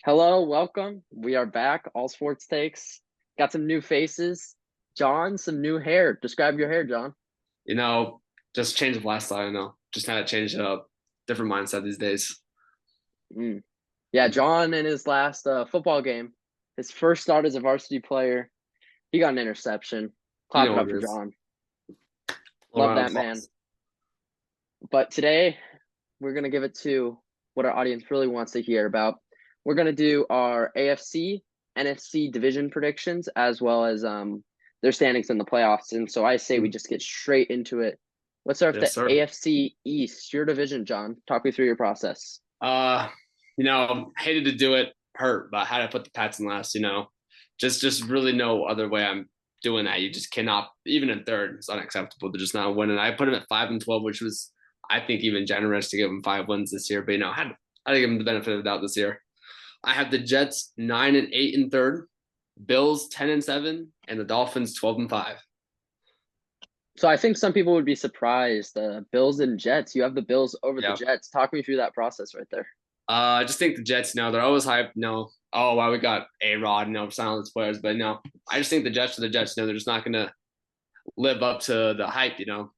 Hello, welcome. We are back. All sports takes. Got some new faces. John, some new hair. Describe your hair, John. You know, just change of lifestyle, just had to change it up. Different mindset these days. Mm. Yeah, John in his last football game, his first start as a varsity player, he got an interception. You Clap know it what up it for is. John. A Love round of that man. applause. But today, we're going to give it to what our audience really wants to hear about. We're going to do our AFC, NFC division predictions, as well as their standings in the playoffs. And so I say we Mm. just get straight into it. Let's start with Yes, the sir. AFC East, your division, John. Talk me through your process. Uh, hated to do it, hurt, but had to put the Pats in last. Just really no other way I'm doing that. You just cannot, even in third, it's unacceptable to just not win. And I put him at 5-12, which was, I think, even generous to give him 5 wins this year. But had to give him the benefit of the doubt this year. I have the Jets 9-8 in third, Bills 10-7, and the Dolphins 12-5. So I think some people would be surprised. Bills and Jets. You have the Bills over the Yeah. Jets. Talk me through that process right there. I just think the Jets, they're always hyped. Oh, wow, we got A-Rod, silence players. But no, I just think the Jets are the Jets. They're just not going to live up to the hype.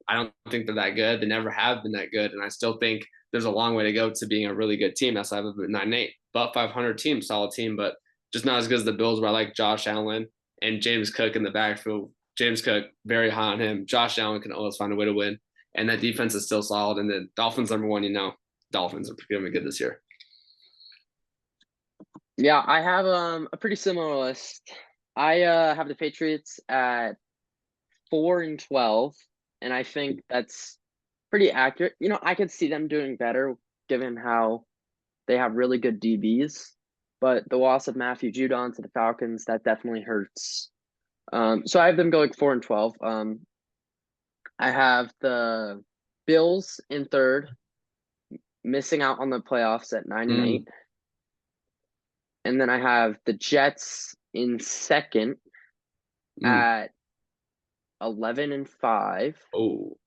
I don't think they're that good. They never have been that good. And I still think there's a long way to go to being a really good team. That's why I have a 9-8. But 500 team, solid team, but just not as good as the Bills, where I like Josh Allen and James Cook in the backfield. James Cook, very high on him. Josh Allen can always find a way to win. And that defense is still solid. And the Dolphins, number one, Dolphins are going to be good this year. Yeah, I have a pretty similar list. I have the Patriots at 4-12, and I think that's pretty accurate. I could see them doing better given how they have really good DBs, but the loss of Matthew Judon to the Falcons, that definitely hurts. So I have them going 4-12. I have the Bills in third, missing out on the playoffs at 9-8, Mm. and then I have the Jets in second Mm. at 11-5 Oh.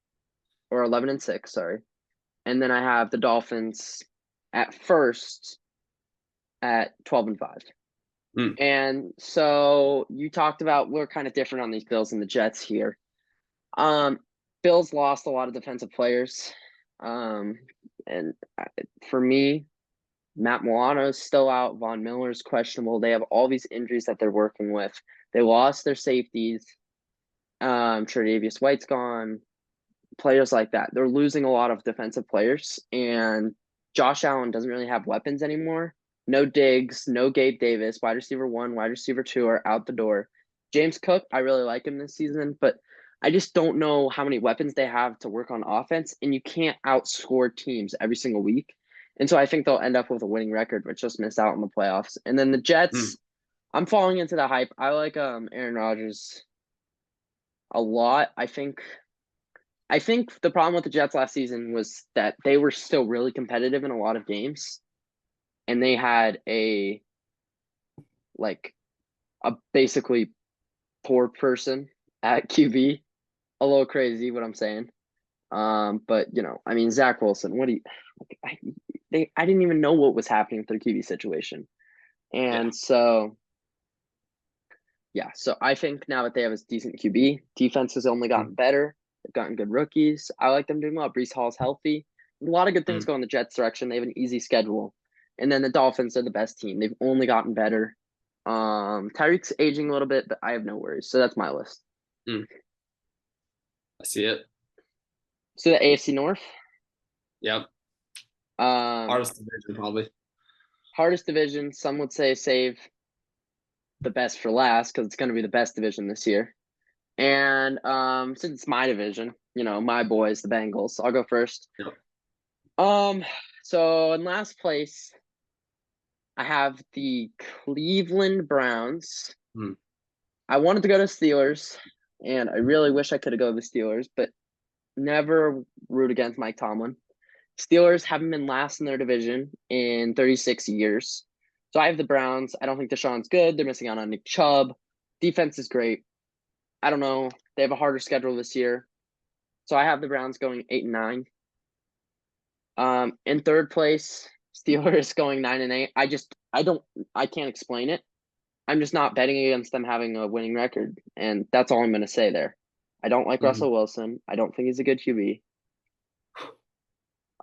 or 11-6, sorry. And then I have the Dolphins at first at 12-5. Mm. And so you talked about we're kind of different on these Bills and the Jets here. Um, Bills lost a lot of defensive players. Um, and for me, Matt Milano's still out. Von Miller's questionable. They have all these injuries that they're working with. They lost their safeties. Tre'Davious White's gone. Players like that. They're losing a lot of defensive players, and Josh Allen doesn't really have weapons anymore. No Diggs, no Gabe Davis. Wide receiver one, wide receiver two are out the door. James Cook, I really like him this season, but I just don't know how many weapons they have to work on offense, and you can't outscore teams every single week. And so I think they'll end up with a winning record, but just miss out on the playoffs. And then the Mm. Jets, I'm falling into the hype. I like Aaron Rodgers a lot. I think the problem with the Jets last season was that they were still really competitive in a lot of games, and they had like a basically poor person at QB. A little crazy what I'm saying. But I mean Zach Wilson. What do you? Like, I didn't even know what was happening with their QB situation, Yeah. and so yeah. So I think now that they have a decent QB, defense has only Mm. gotten better. They've gotten good rookies. I like them doing well. Brees Hall's healthy. A lot of good things Mm. go in the Jets' direction. They have an easy schedule. And then the Dolphins are the best team. They've only gotten better. Tyreek's aging a little bit, but I have no worries. So that's my list. Mm. I see it. So the AFC North, Yep. um, Hardest division, probably. hardest division. Some would say save the best for last because it's going to be the best division this year. And since it's my division, my boys, the Bengals, I'll go first. Yep. Um, so in last place, I have the Cleveland Browns. Mm. I wanted to go to Steelers, and I really wish I could have go to the Steelers, but never root against Mike Tomlin. Steelers haven't been last in their division in 36 years. So I have the Browns. I don't think Deshaun's good. They're missing out on Nick Chubb. Defense is great. I don't know. They have a harder schedule this year. So I have the Browns going 8-9. In third place, Steelers going 9-8. I can't explain it. I'm just not betting against them having a winning record, and that's all I'm going to say there. I don't like Mhm. Russell Wilson. I don't think he's a good QB.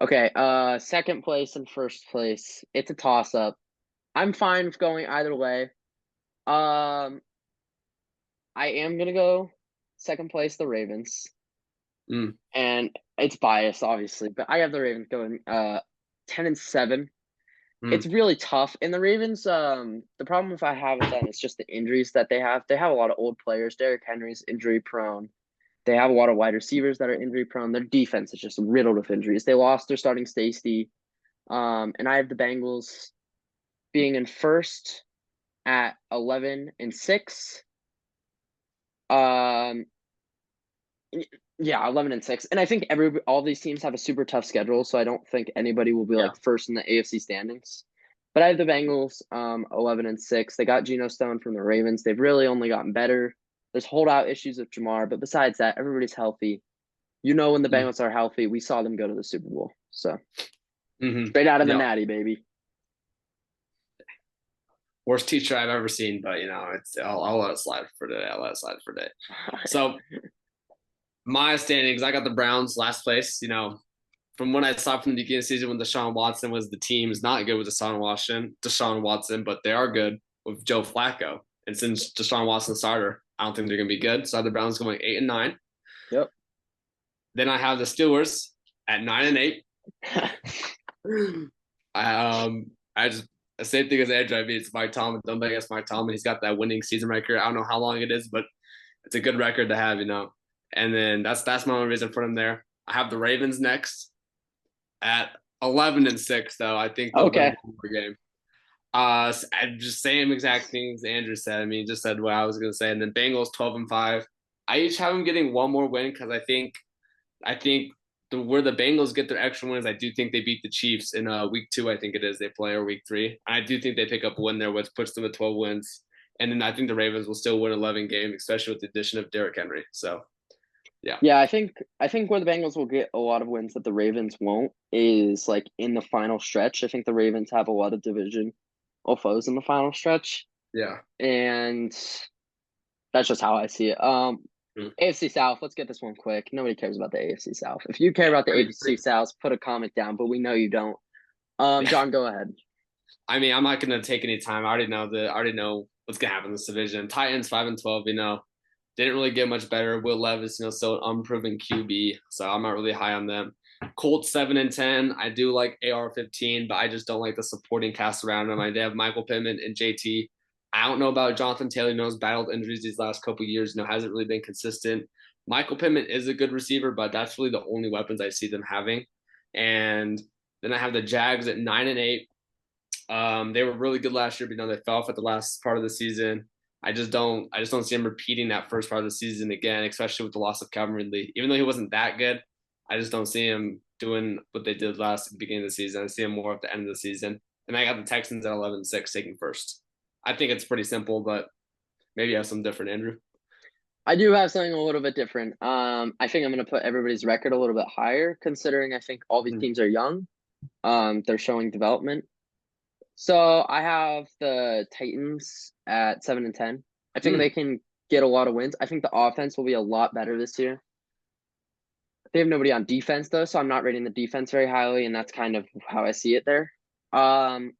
Okay, second place and first place. It's a toss up. I'm fine with going either way. Um, I am gonna go second place, the Ravens, Mm, and it's biased, obviously, but I have the Ravens going 10-7. mm, It's really tough, and the Ravens. The problem if I have with them is just the injuries that they have. They have a lot of old players. Derrick Henry's injury prone. They have a lot of wide receivers that are injury prone. Their defense is just riddled with injuries. They lost their starting safety. And I have the Bengals being in first at 11-6. Um, yeah, 11-6, and I think all these teams have a super tough schedule, so I don't think anybody will be yeah. like first in the AFC standings. But I have the Bengals, 11-6. They got Geno Stone from the Ravens. They've really only gotten better. There's holdout issues with Jamar, but besides that, everybody's healthy. You know when the Mm, Bengals are healthy, we saw them go to the Super Bowl. So hmm. straight out of the Yeah. Natty, baby. Worst teacher I've ever seen, but it's I'll let it slide for today. I'll let it slide for today. So my standings, I got the Browns last place. From what I saw from the beginning of the season when Deshaun Watson was the team is not good with Deshaun Watson, but they are good with Joe Flacco. And since Deshaun Watson's starter, I don't think they're gonna be good. So I have the Browns going 8-9. Yep. Then I have the Steelers at 9-8. I just the same thing as Andrew. I mean, it's Mike Tomlin. Don't bet against Mike Tomlin. He's got that winning season record. I don't know how long it is, but it's a good record to have. And then that's my only reason for them there. I have the Ravens next at 11-6, though. I think they'll win Okay. one more game. Just same exact things Andrew said. I mean, just said what I was gonna say. And then Bengals 12-5. I each have them getting one more win because I think where the Bengals get their extra wins, I do think they beat the Chiefs in week 2. I think it is they play or week 3. And I do think they pick up a win there, which puts them at 12 wins. And then I think the Ravens will still win 11 games, especially with the addition of Derrick Henry. So yeah, Yeah, I think where the Bengals will get a lot of wins that the Ravens won't is like in the final stretch. I think the Ravens have a lot of division foes in the final stretch, yeah. and that's just how I see it. Mm. AFC South. Let's get this one quick. Nobody cares about the AFC South. If you care Yeah, about the I mean, AFC South, put a comment down. But we know you don't. yeah. John, go ahead. I mean, I'm not gonna take any time. I already know what's gonna happen in this division. Titans 5-12. Didn't really get much better. Will Levis, still an unproven QB, so I'm not really high on them. Colts 7-10. I do like AR-15, but I just don't like the supporting cast around them. I have Michael Pittman and JT. I don't know about Jonathan Taylor. Knows battled injuries these last couple of years. Hasn't really been consistent. Michael Pittman is a good receiver, but that's really the only weapons I see them having. And then I have the Jags at 9-8. They were really good last year, but they fell off at the last part of the season. I just don't see him repeating that first part of the season again, especially with the loss of Calvin Ridley. Even though he wasn't that good, I just don't see him doing what they did last at the beginning of the season. I see him more at the end of the season. And I got the Texans at 11-6 taking first. I think it's pretty simple, but maybe you have some different, Andrew. I do have something a little bit different. I think I'm going to put everybody's record a little bit higher, considering I think all these Mm, teams are young. They're showing development. So I have the Titans at 7-10. I think mm, they can get a lot of wins. I think the offense will be a lot better this year. They have nobody on defense though, so I'm not rating the defense very highly, and that's kind of how I see it there. Um,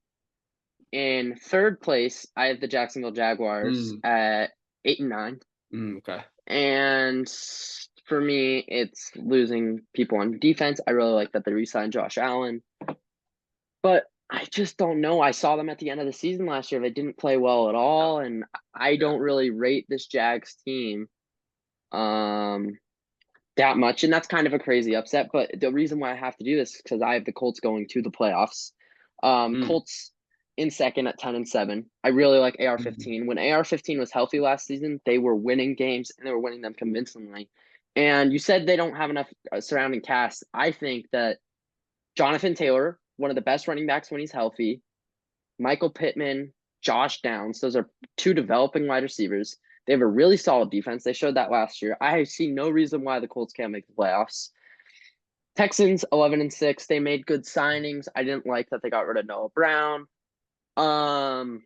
in third place, I have the Jacksonville Jaguars mm, at 8-9. okay. And for me, it's losing people on defense. I really like that they re-signed Josh Allen. But I just don't know. I saw them at the end of the season last year. They didn't play well at Yeah, all, and I yeah. don't really rate this Jags team um that much. And that's kind of a crazy upset. But the reason why I have to do this is because I have the Colts going to the playoffs. Mm, Colts in second at 10-7. I really like mm, AR-15. When AR-15 was healthy last season, they were winning games and they were winning them convincingly. And you said they don't have enough surrounding cast. I think that Jonathan Taylor, one of the best running backs when he's healthy, Michael Pittman, Josh Downs, those are two developing wide receivers. They have a really solid defense. They showed that last year. I see no reason why the Colts can't make the playoffs. Texans 11-6. They made good signings. I didn't like that they got rid of Noah Brown. Um,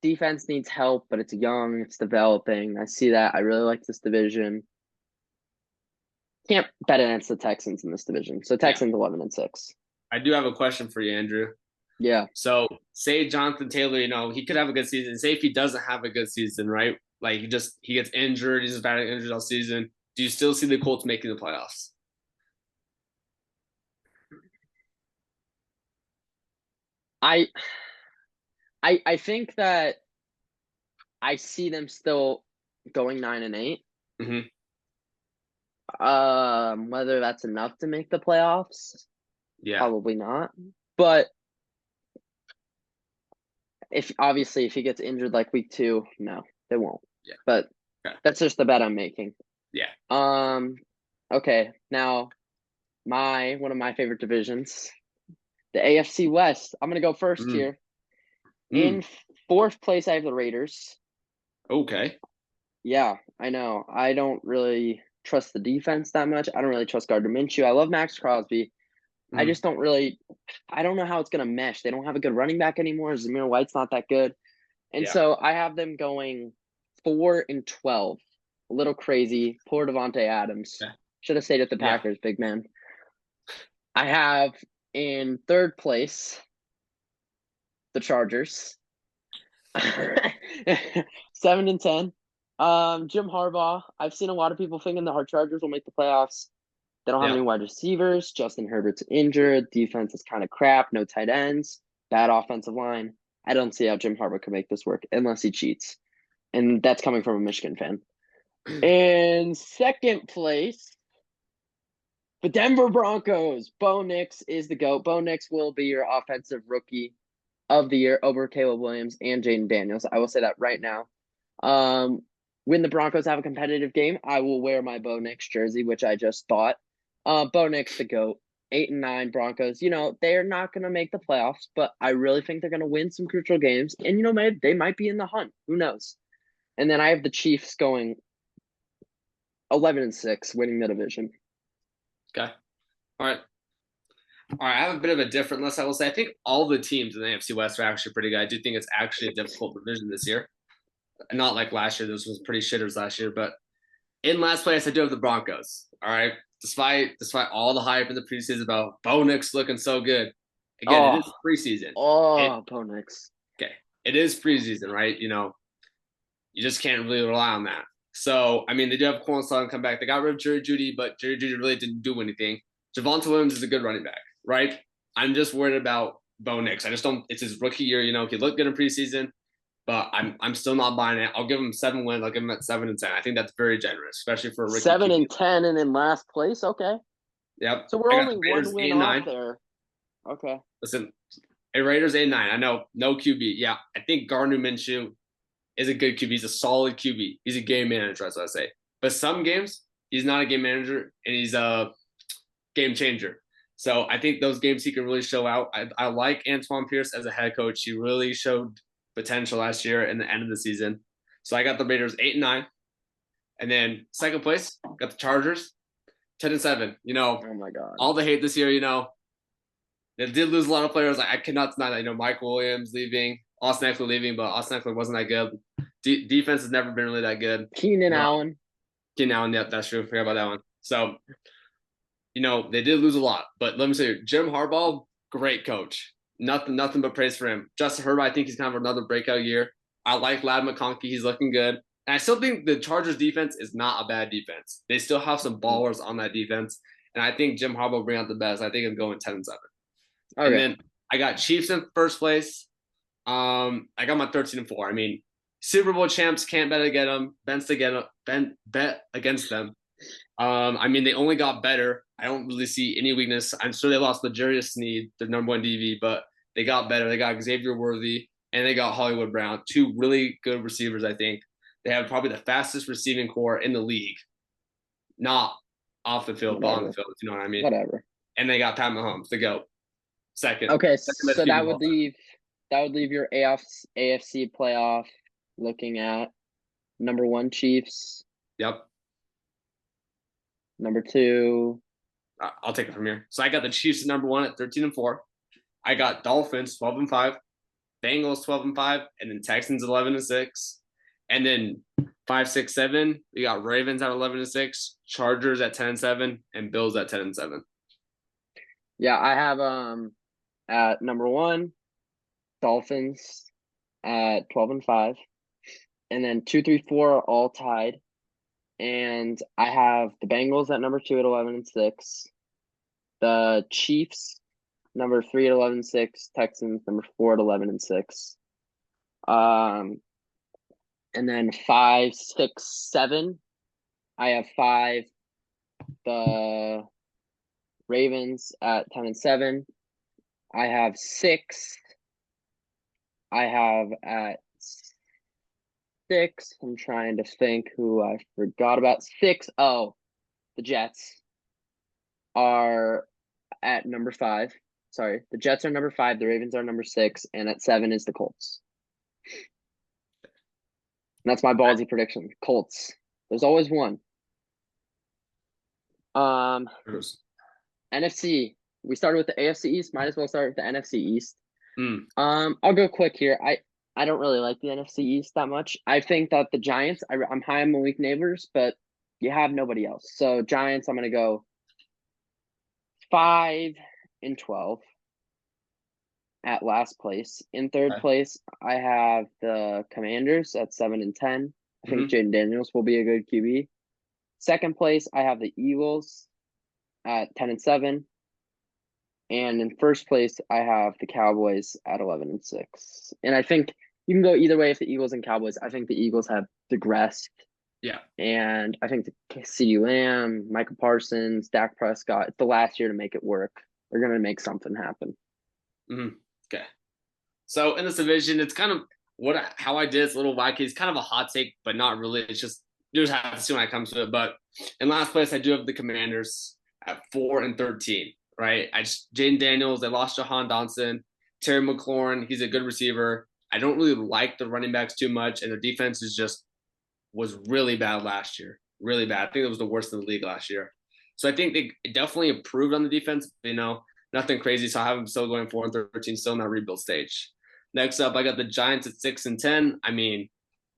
Defense needs help, but it's young, it's developing. I see that. I really like this division. Can't bet against the Texans in this division. So Yeah. Texans 11-6. I do have a question for you, Andrew. Yeah. So say Jonathan Taylor, he could have a good season. Say if he doesn't have a good season, right? Like he gets injured, he's just bad injured all season. Do you still see the Colts making the playoffs? I I think that I see them still going 9-8. Mm-hmm. Whether that's enough to make the playoffs, Yeah. probably not. But if he gets injured like week 2, no, they won't. Yeah. But Okay. that's just the bet I'm making. Yeah. Okay, now one of my favorite divisions, the AFC West. I'm gonna go first Mm. here. Mm. In fourth place, I have the Raiders. Okay. Yeah, I know. I don't really trust the defense that much. I don't really trust Gardner Minshew. I love Max Crosby. I Mm. just don't really. I don't know how it's gonna mesh. They don't have a good running back anymore. Zamir White's not that good, and Yeah. so I have them going 4-12. A little crazy. Poor Devontae Adams. Yeah. Should have stayed at the Yeah. Packers, big man. I have in third place the Chargers. 7-10. Jim Harbaugh. I've seen a lot of people thinking the Hard Chargers will make the playoffs. They don't have Yeah. any wide receivers. Justin Herbert's injured. Defense is kind of crap. No tight ends. Bad offensive line. I don't see how Jim Harbaugh can make this work unless he cheats. And that's coming from a Michigan fan. In second place, the Denver Broncos. Bo Nix is the GOAT. Bo Nix will be your offensive rookie of the year over Caleb Williams and Jaden Daniels. I will say that right now. Um, when the Broncos have a competitive game, I will wear my Bo Nix jersey, which I just bought. Bo Nix, the GOAT. 8-9 Broncos. They're not going to make the playoffs, but I really think they're going to win some crucial games. And, they might be in the hunt. Who knows? And then I have the Chiefs going 11-6, winning the division. Okay. All right. All right. I have a bit of a different list. I will say I think all the teams in the AFC West are actually pretty good. I do think it's actually a difficult division this year. Not like last year. This was pretty shitters last year, but in last place, I do have the Broncos. All right. Despite all the hype in the preseason about Bo Nix looking so good. Again, it Oh, is preseason. Bo Nix. Okay. It is preseason, right? You just can't really rely on that. So, I mean, they do have Corn Sutton come back. They got rid of Jerry Jeudy, but Jerry Jeudy really didn't do anything. Javonte Williams is a good running back, right? I'm just worried about Bo Nix. I just don't. It's his rookie year. He looked good in preseason, but I'm still not buying it. I'll give him 7 wins. I'll give him at 7-10. I think that's very generous, especially for a rookie 7-10 and in last place. Okay. Yep. So we're I got only the one Raiders win 8-9. off there. Okay. Listen, a Raiders 8-9. I know no QB. Yeah, I think Gardner Minshew is a good QB. He's a solid QB. He's a game manager, that's what I say. But some games, he's not a game manager, and he's a game changer. So I think those games he can really show out. I like Antoine Pierce as a head coach. He really showed potential last year in the end of the season. So I got the Raiders 8-9. And then second place, got the Chargers 10-7. Oh my God. All the hate this year, they did lose a lot of players. I cannot deny that. Mike Williams leaving, Austin Eckler leaving, but Austin Eckler wasn't that good. Defense has never been really that good. Keenan Allen. Keenan Allen, yep, that's true. Forgot about that one. So, they did lose a lot. But let me say, Jim Harbaugh, great coach. Nothing but praise for him. Justin Herbert, I think he's kind of another breakout year. I like Ladd McConkey. He's looking good. And I still think the Chargers defense is not a bad defense. They still have some ballers on that defense. And I think Jim Harbaugh will bring out the best. I think I'm going 10-7. Okay. And then I got Chiefs in first place. I got my 13-4. I mean, Super Bowl champs can't bet against them. Bet against them. I mean, they only got better. I don't really see any weakness. I'm sure they lost L'Jarius Sneed, their number one DB, but they got better. They got Xavier Worthy and they got Hollywood Brown, 2 really good receivers. I think they have probably the fastest receiving core in the league, not off the field, but on the field. If you know what I mean? Whatever. And they got Pat Mahomes to go second. Okay, second so that would leave your AFC playoff looking at number 1 Chiefs, Yep. number 2 I'll take it from here. So I got the Chiefs at number 1 at 13-4. I got Dolphins 12-5, Bengals 12-5, and then Texans 11-6. And then 5, 6, 7, we got Ravens at 11-6, Chargers at 10-7, and Bills at 10-7. Yeah, I have at number 1, Dolphins at 12-5. And then 2, 3, 4 are all tied. And I have the Bengals at number 2 at 11-6. The Chiefs number 3 at 11-6. Texans number 4 at 11-6. And then 5, 6, 7. I have 5. The Ravens at 10-7. I have 6. I have at 6. I'm trying to think who I forgot about. 6. Oh, the Jets are at number 5. Sorry, the Jets are number 5. The Ravens are number 6, and at 7 is the Colts. And that's my ballsy prediction. Colts. There's always one. NFC. We started with the AFC East. Might as well start with the NFC East. I'll go quick here. I don't really like the NFC East that much. I think that the Giants. I'm high on Malik Neighbors, but you have nobody else. So Giants. I'm gonna go 5-12 at last place. In third place, I have the Commanders at 7-10. I think Jaden Daniels will be a good QB. Second place, I have the Eagles at 10-7. And in first place, I have the Cowboys at 11-6. And I think you can go either way if the Eagles and Cowboys. I think the Eagles have digressed. Yeah. And I think the CeeDee Lamb, Michael Parsons, Dak Prescott, it's the last year to make it work. They're going to make something happen. Okay. So in this division, it's kind of how I did this little YK is kind of a hot take, but not really. It's just you just have to see when it comes to it. But in last place, I do have the Commanders at 4-13. Right? Jaden Daniels. They lost Jahan Dotson, Terry McLaurin. He's a good receiver. I don't really like the running backs too much, and their defense was really bad last year. Really bad. I think it was the worst in the league last year. So I think they definitely improved on the defense. Nothing crazy. So I have them still going 4-13, still in that rebuild stage. Next up, I got the Giants at 6-10. I mean,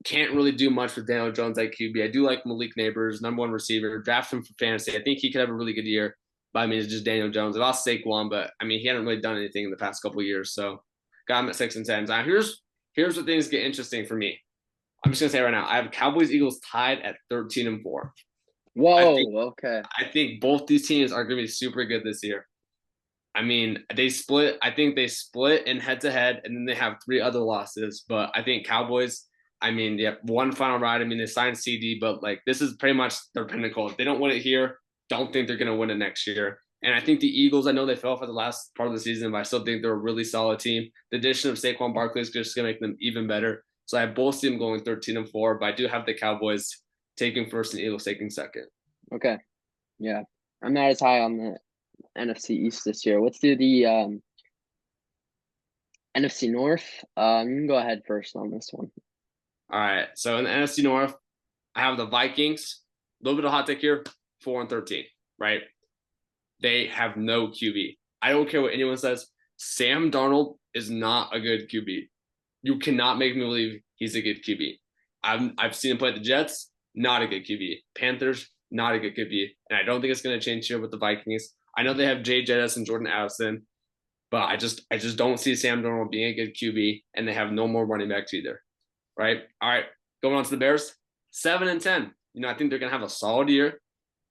can't really do much with Daniel Jones at QB. I do like Malik Neighbors, number 1 receiver. Draft him for fantasy. I think he could have a really good year. But I mean, it's just Daniel Jones. I lost Saquon, but I mean, he hadn't really done anything in the past couple of years. So got him at 6-10. Now here's where things get interesting for me. I'm just gonna say right now, I have Cowboys Eagles tied at 13-4. Whoa, okay. I think both these teams are gonna be super good this year. I mean, they split. I think they split in head-to-head, and then they have 3 other losses. But I think Cowboys. I mean, yeah, one final ride. I mean, they signed CD, but like this is pretty much their pinnacle. If they don't win it here, don't think they're going to win it next year. And I think the Eagles, I know they fell for the last part of the season, but I still think they're a really solid team. The addition of Saquon Barkley is just going to make them even better. So I both see them going 13-4, but I do have the Cowboys taking first and Eagles taking second. Okay. Yeah. I'm not as high on the NFC East this year. Let's do the NFC North. You can go ahead first on this one. All right. So in the NFC North, I have the Vikings. A little bit of hot take here. 4-13, right? They have no QB. I don't care what anyone says. Sam Darnold is not a good QB. You cannot make me believe he's a good QB. I've seen him play the Jets, not a good QB. Panthers, not a good QB. And I don't think it's going to change here with the Vikings. I know they have Jay Jettis and Jordan Addison, but I just don't see Sam Darnold being a good QB, and they have no more running backs either, right? All right, going on to the Bears, 7-10. I think they're going to have a solid year.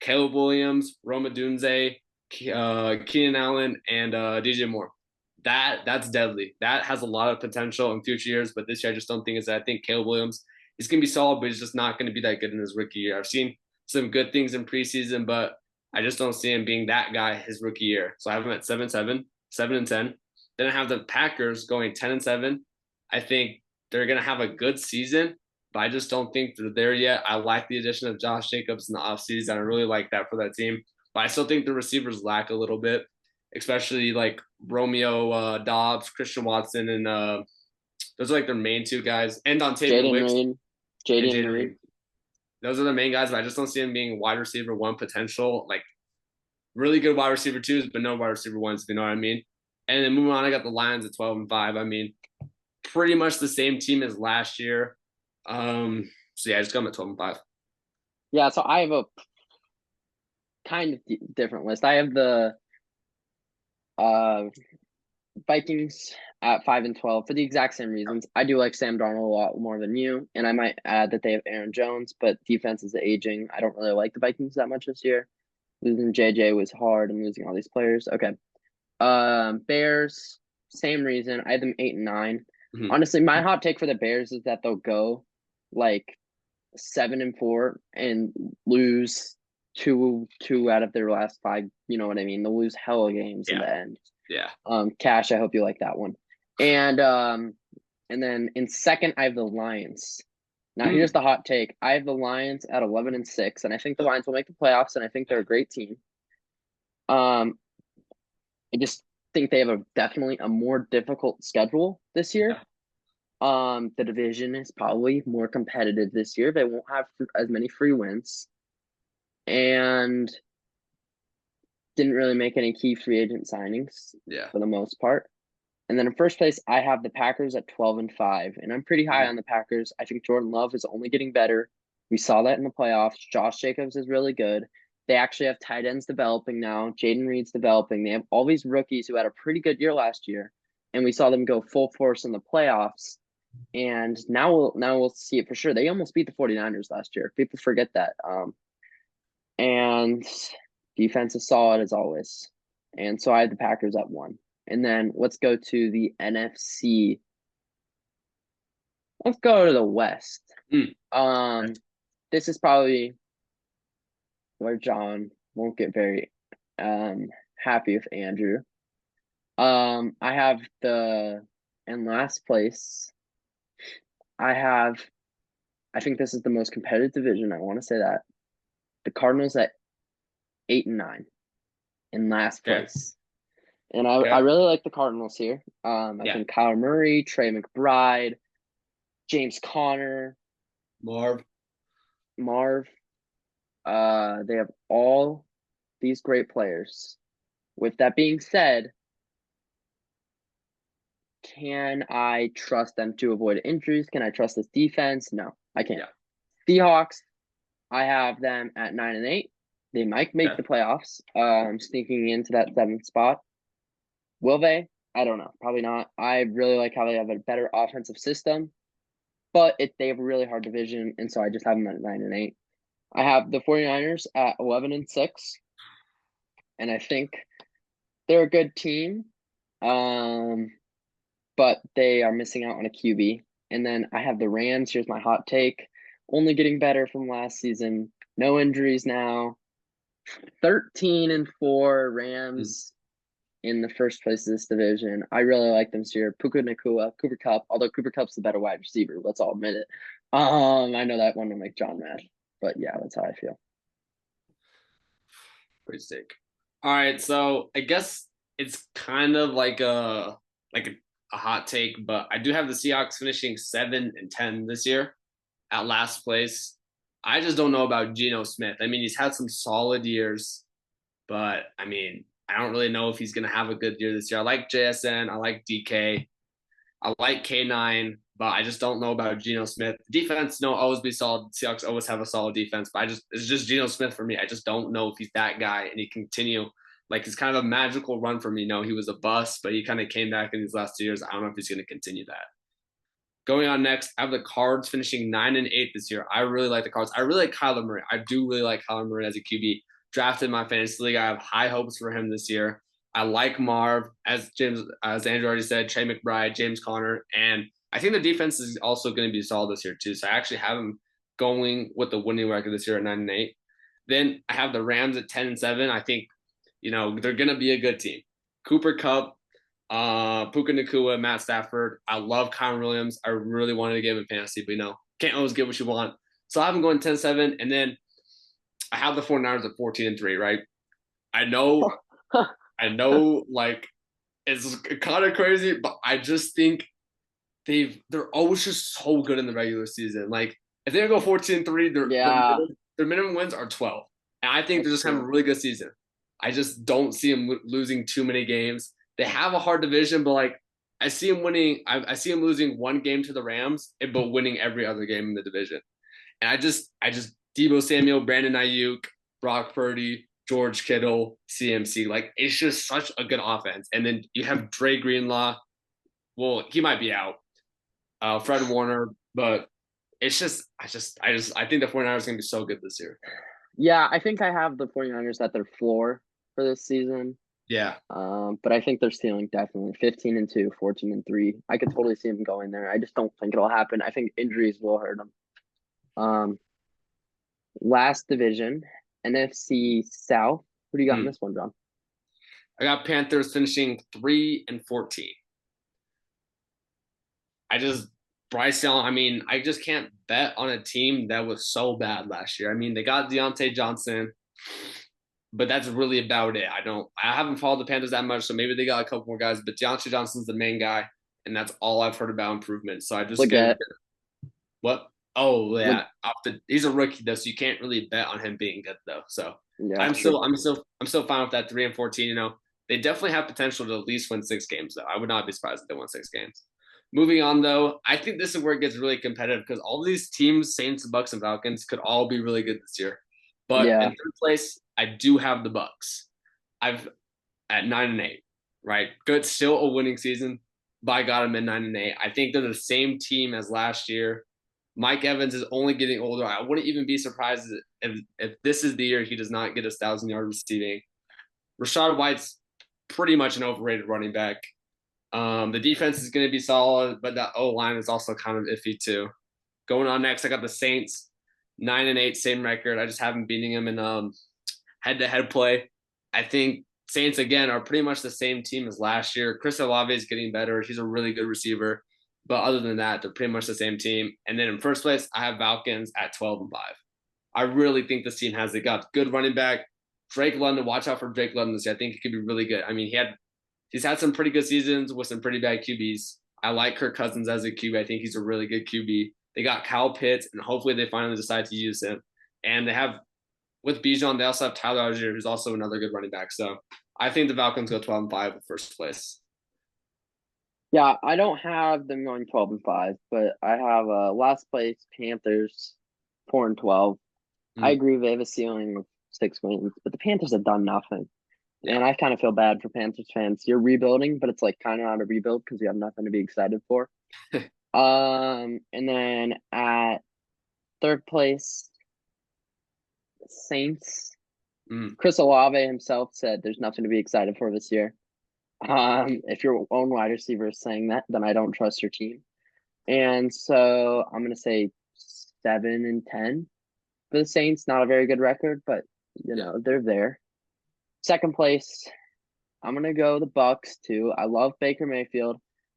Caleb Williams, Rome Odunze, Keenan Allen, and DJ Moore. That's deadly. That has a lot of potential in future years, but this year I just don't think it's that. I think Caleb Williams is going to be solid, but he's just not going to be that good in his rookie year. I've seen some good things in preseason, but I just don't see him being that guy his rookie year. So I have him at 7-10. Then I have the Packers going 10-7. I think they're going to have a good season, but I just don't think they're there yet. I like the addition of Josh Jacobs in the offseason. I really like that for that team. But I still think the receivers lack a little bit, especially like Romeo Dobbs, Christian Watson, and those are like their main 2 guys. And on Jaden Reed. Those are the main guys, but I just don't see them being wide receiver 1 potential. Like really good wide receiver twos, but no wide receiver ones, if you know what I mean. And then moving on, I got the Lions at 12-5. I mean, pretty much the same team as last year. So yeah, I just got them at 12-5. Yeah, so I have a kind of different list. I have the uh Vikings at 5-12 for the exact same reasons. I do like Sam Darnold a lot more than you, and I might add that they have Aaron Jones, but defense is aging. I don't really like the Vikings that much this year. Losing JJ was hard and losing all these players. Okay. Bears, same reason. I had them 8-9. Mm-hmm. Honestly, my hot take for the Bears is that they'll go like 7-4 and lose two out of their last five. You know what I mean? They'll lose hella games in Yeah, the end. yeah. Cash, I hope you like that one. And then in second, I have the Lions. Now Mm, here's the hot take. I have the Lions at 11-6, and I think the Lions will make the playoffs, and I think they're a great team. Um, I just think they have definitely a more difficult schedule this year. yeah, The division is probably more competitive this year. They won't have as many free wins, and didn't really make any key free agent signings yeah. for the most part. And then in first place, I have the Packers at 12-5, and I'm pretty high Mhm. on the Packers. I think Jordan Love is only getting better. We saw that in the playoffs. Josh Jacobs is really good. They actually have tight ends developing now. Jaden Reed's developing. They have all these rookies who had a pretty good year last year, and we saw them go full force in the playoffs. And now we'll see it for sure. They almost beat the 49ers last year. People forget that. And defense is solid as always. And so I had the Packers at 1. And then let's go to the NFC. Let's go to the West. Mm, Um, this is probably where John won't get very happy with Andrew. I have the in last place. I think this is the most competitive division. I want to say that. The Cardinals at 8-9 in last okay, place. And I okay. really like the Cardinals here. I Yeah, think Kyler Murray, Trey McBride, James Conner, Marv. Marv, they have all these great players. With that being said, can I trust them to avoid injuries? Can I trust this defense? No, I can't. Yeah, Seahawks, I have them at 9-8. They might make okay. the playoffs, sneaking into that seventh spot. Will they? I don't know. Probably not. I really like how they have a better offensive system, but they have a really hard division, and so I just have them at 9-8. I have the 49ers at 11-6, and I think they're a good team. Um, but they are missing out on a QB. And then I have the Rams. Here's my hot take. Only getting better from last season. No injuries now. 13-4 Mm. Rams in the first place of this division. I really like them this year. Puka Nakua, Cooper Kupp, although Cooper Kupp's the better wide receiver, let's all admit it. I know that one will make John mad. But yeah, that's how I feel. Pretty sick. All right, so I guess it's kind of like a hot take, but I do have the Seahawks finishing 7-10 this year at last place. I just don't know about Geno Smith. I mean, he's had some solid years, but I mean, I don't really know if he's gonna have a good year this year. I like JSN, I like DK, I like K9, but I just don't know about Geno Smith. Defense, no, always be solid. Seahawks always have a solid defense, but it's just Geno Smith for me. I just don't know if he's that guy and he continue. Like it's kind of a magical run for me. No, he was a bust, but he kind of came back in these last 2 years. I don't know if he's going to continue that. Going on next, I have the Cards finishing 9-8 this year. I really like the Cards. I really like Kyler Murray. I do really like Kyler Murray as a QB. Drafted in my fantasy league. I have high hopes for him this year. I like Marv, as Andrew already said, Trey McBride, James Conner, and I think the defense is also going to be solid this year too. So I actually have him going with the winning record this year at 9-8. Then I have the Rams at 10-7. I think they're going to be a good team. Cooper Kupp, Puka Nakua, Matt Stafford. I love Kyron Williams. I really wanted to get him in fantasy, but can't always get what you want. So I have him going 10-7, and then I have the 49ers at 14-3, right? I know, like it's kind of crazy, but I just think they're always just so good in the regular season. Like if they go 14-3, Yeah, their minimum wins are 12. And I think they're that's just having a true. really good season. I just don't see them losing too many games. They have a hard division, but like I see them winning. I see them losing one game to the Rams, but winning every other game in the division. And I just Debo Samuel, Brandon Ayuk, Brock Purdy, George Kittle, CMC. Like it's just such a good offense. And then you have Dre Greenlaw. Well, he might be out. Fred Warner, but it's just I think the 49ers are gonna be so good this year. Yeah, I think I have the 49ers at their floor for this season. Yeah. But I think their ceiling definitely 15-2, 14-3. I could totally see them going there. I just don't think it'll happen. I think injuries will hurt them. Um, Last division, NFC South. Who do you got in Hmm. this one, John? I got Panthers finishing 3-14. I just Bryce Young. I mean, I just can't bet on a team that was so bad last year. I mean, they got Deontay Johnson, but that's really about it. I haven't followed the Panthers that much, so maybe they got a couple more guys, but Deontay Johnson's the main guy, and that's all I've heard about improvement. So I just get Leggett. what? Oh Leg- yeah, he's a rookie though, so you can't really bet on him being good though. So yeah, I'm it's true. still fine with that 3-14. They definitely have potential to at least win 6 games though. I would not be surprised if they won 6 games. Moving on though, I think this is where it gets really competitive because all these teams, Saints, Bucks, and Falcons, could all be really good this year. But in Yeah. third place, I do have the Bucks. I've at 9-8, right? Good, still a winning season. By God, I'm at 9-8. I think they're the same team as last year. Mike Evans is only getting older. I wouldn't even be surprised if this is the year he does not get 1,000 yard receiving. Rashad White's pretty much an overrated running back. The defense is going to be solid, but that O line is also kind of iffy too. Going on next, I got the Saints, 9-8, same record. I just haven't beating them in head-to-head play. I think Saints again are pretty much the same team as last year. Chris Olave is getting better. He's a really good receiver. But other than that, they're pretty much the same team. And then in first place, I have Falcons at 12-5. I really think this team has it got good running back. Drake London, watch out for Drake London this year. I think he could be really good. I mean, he's had some pretty good seasons with some pretty bad QBs. I like Kirk Cousins as a QB. I think he's a really good QB. They got Kyle Pitts, and hopefully they finally decide to use him. And they have with Bijan, they also have Tyler Algier, who's also another good running back. So I think the Falcons go 12-5 in first place. Yeah, I don't have them going 12-5, but I have last place Panthers 4-12. I Mm, agree they have a ceiling of 6 wins, but the Panthers have done nothing. yeah. And I kind of feel bad for Panthers fans. You're rebuilding, but it's like kind of not a rebuild because you have nothing to be excited for. And then at third place, Saints. Mm, Chris Olave himself said there's nothing to be excited for this year. If your own wide receiver is saying that, then I don't trust your team. And so I'm gonna say 7-10 for the Saints. Not a very good record, but yeah. they're there. Second place, I'm gonna go the Bucks too. I love Baker Mayfield.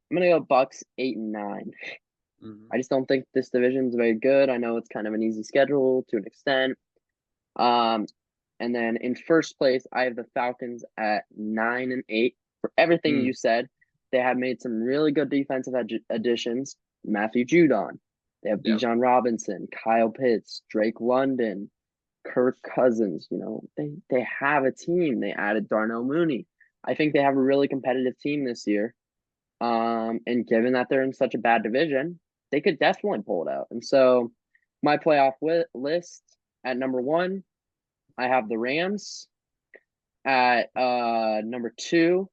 I'm gonna go Bucks 8-9. Mm-hmm. I just don't think this division is very good. I know it's kind of an easy schedule to an extent. Um, and then in first place, I have the Falcons at 9-8. For everything Mm, you said, they have made some really good defensive additions. Matthew Judon, they have yeah. Bijan Robinson, Kyle Pitts, Drake London, Kirk Cousins. They have a team. They added Darnell Mooney. I think they have a really competitive team this year. And given that they're in such a bad division, they could definitely pull it out. And so, my playoff list at number one, I have the Rams. At number two,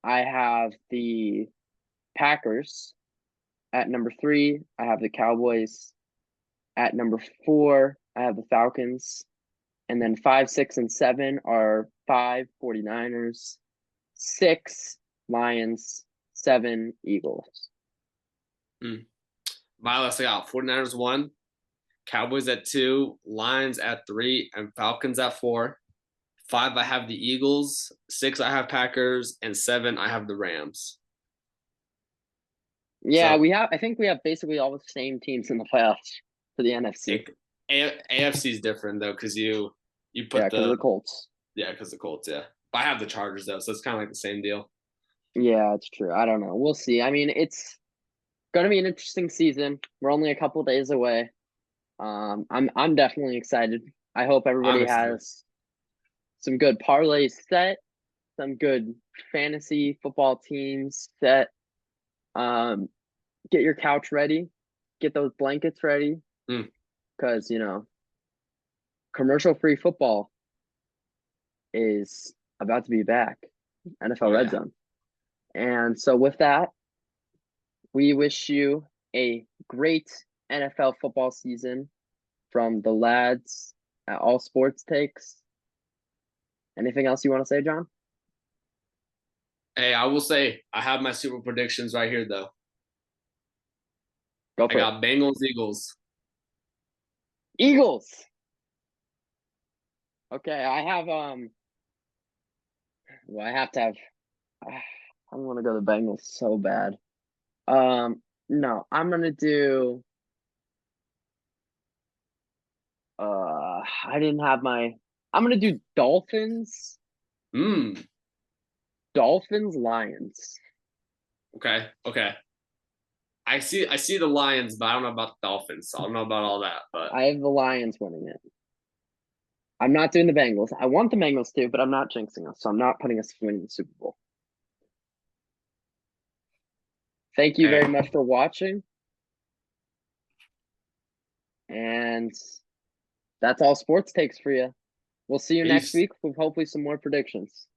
I have the Packers. At number three, I have the Cowboys. At number four, I have the Falcons. And then 5, 6, and 7 are 49ers, 6 Lions, 7 Eagles. Mm. My list, I got 49ers 1, Cowboys at 2, Lions at 3, and Falcons at 4. 5, I have the Eagles. 6, I have Packers. And 7, I have the Rams. Yeah, So I think we have basically all the same teams in the playoffs for the NFC. AFC is different though because you Yeah, put because of the the Colts. yeah because the Colts, yeah. But I have the Chargers though, so it's kind of like the same deal. Yeah, it's true. I don't know. We'll see. I mean, it's gonna be an interesting season. We're only a couple days away. I'm definitely excited. I hope I'm everybody excited. has some good parlays set, some good fantasy football teams set. Um, get your couch ready, get those blankets ready, Mm, because commercial free football is about to be back. NFL oh Red yeah. Zone. And so with that, we wish you a great NFL football season from the lads at All Sports Takes. Anything else you want to say, John? Hey, I will say I have my Super predictions right here though. Go I for it. got Bengals, Eagles. Eagles. Okay, I have to have I want to go to the Bengals so bad. No, I'm gonna do I didn't have my I'm gonna do Hmm. Dolphins, Lions. Okay. Okay. I see the Lions, but I don't know about the Dolphins. So I don't know about all that. But I have the Lions winning it. I'm not doing the Bengals. I want the Bengals too, but I'm not jinxing us, so I'm not putting us winning the Super Bowl. Thank you hey, very much for watching, and that's all sports takes for you. We'll see you next peace. week with hopefully some more predictions.